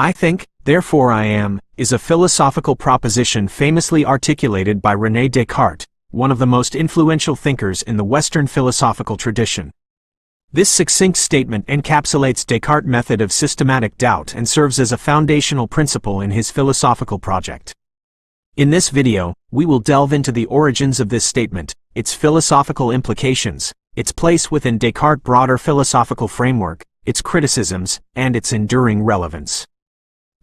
I think, therefore I am, is a philosophical proposition famously articulated by René Descartes, one of the most influential thinkers in the Western philosophical tradition. This succinct statement encapsulates Descartes' method of systematic doubt and serves as a foundational principle in his philosophical project. In this video, we will delve into the origins of this statement, its philosophical implications, its place within Descartes' broader philosophical framework, its criticisms, and its enduring relevance.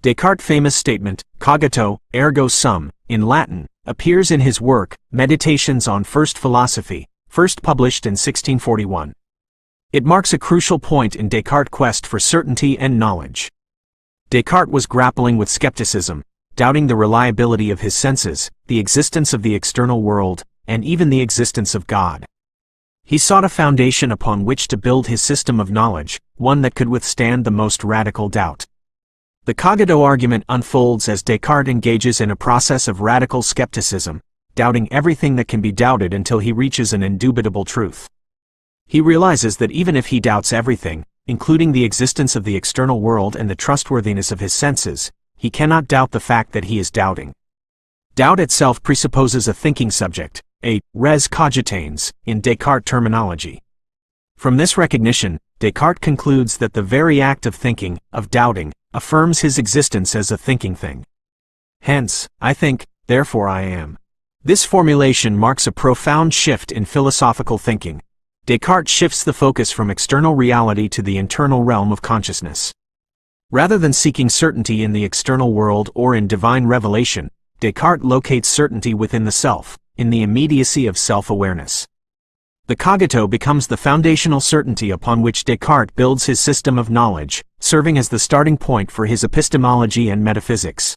Descartes' famous statement, Cogito, ergo sum, in Latin, appears in his work, Meditations on First Philosophy, first published in 1641. It marks a crucial point in Descartes' quest for certainty and knowledge. Descartes was grappling with skepticism, doubting the reliability of his senses, the existence of the external world, and even the existence of God. He sought a foundation upon which to build his system of knowledge, one that could withstand the most radical doubt. The Cogito argument unfolds as Descartes engages in a process of radical skepticism, doubting everything that can be doubted until he reaches an indubitable truth. He realizes that even if he doubts everything, including the existence of the external world and the trustworthiness of his senses, he cannot doubt the fact that he is doubting. Doubt itself presupposes a thinking subject, a res cogitans, in Descartes terminology. From this recognition, Descartes concludes that the very act of thinking, of doubting, affirms his existence as a thinking thing. Hence, I think, therefore I am. This formulation marks a profound shift in philosophical thinking. Descartes shifts the focus from external reality to the internal realm of consciousness. Rather than seeking certainty in the external world or in divine revelation, Descartes locates certainty within the self, in the immediacy of self-awareness. The cogito becomes the foundational certainty upon which Descartes builds his system of knowledge, serving as the starting point for his epistemology and metaphysics.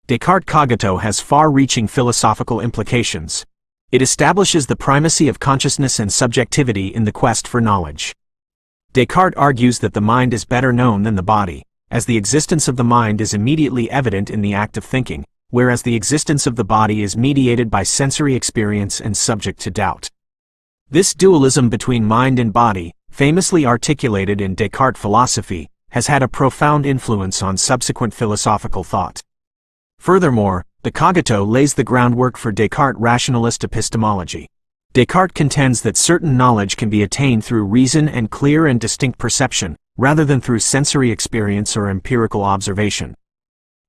Descartes' cogito has far-reaching philosophical implications. It establishes the primacy of consciousness and subjectivity in the quest for knowledge. Descartes argues that the mind is better known than the body, as the existence of the mind is immediately evident in the act of thinking, whereas the existence of the body is mediated by sensory experience and subject to doubt. This dualism between mind and body, famously articulated in Descartes' philosophy, has had a profound influence on subsequent philosophical thought. Furthermore, the cogito lays the groundwork for Descartes' rationalist epistemology. Descartes contends that certain knowledge can be attained through reason and clear and distinct perception, rather than through sensory experience or empirical observation.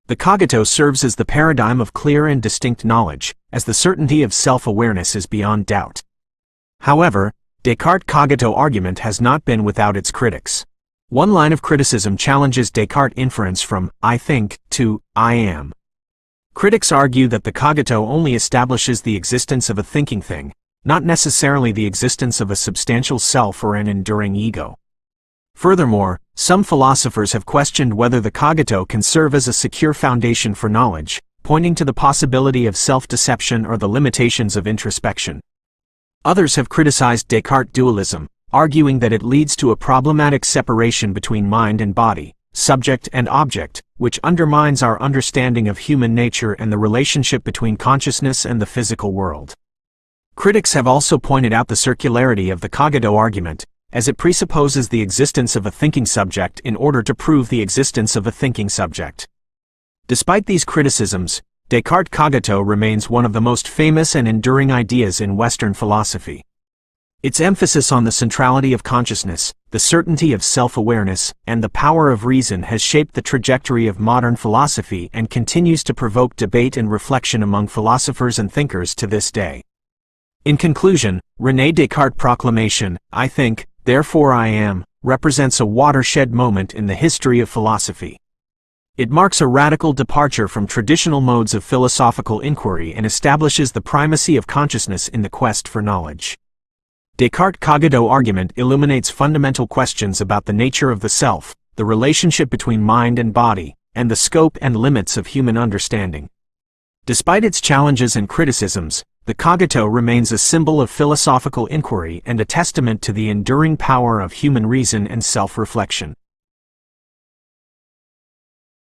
The cogito serves as the paradigm of clear and distinct knowledge, as the certainty of self-awareness is beyond doubt. However, Descartes' cogito argument has not been without its critics. One line of criticism challenges Descartes' inference from I think to I am. Critics argue that the cogito only establishes the existence of a thinking thing, not necessarily the existence of a substantial self or an enduring ego. Furthermore, some philosophers have questioned whether the cogito can serve as a secure foundation for knowledge, pointing to the possibility of self-deception or the limitations of introspection. Others have criticized Descartes' dualism, arguing that it leads to a problematic separation between mind and body, subject and object, which undermines our understanding of human nature and the relationship between consciousness and the physical world. Critics have also pointed out the circularity of the cogito argument, as it presupposes the existence of a thinking subject in order to prove the existence of a thinking subject. Despite these criticisms, Descartes' cogito remains one of the most famous and enduring ideas in Western philosophy. Its emphasis on the centrality of consciousness, the certainty of self-awareness, and the power of reason has shaped the trajectory of modern philosophy and continues to provoke debate and reflection among philosophers and thinkers to this day. In conclusion, René Descartes' proclamation, I think, therefore I am, represents a watershed moment in the history of philosophy. It marks a radical departure from traditional modes of philosophical inquiry and establishes the primacy of consciousness in the quest for knowledge. Descartes' cogito argument illuminates fundamental questions about the nature of the self, the relationship between mind and body, and the scope and limits of human understanding. Despite its challenges and criticisms, the cogito remains a symbol of philosophical inquiry and a testament to the enduring power of human reason and self-reflection.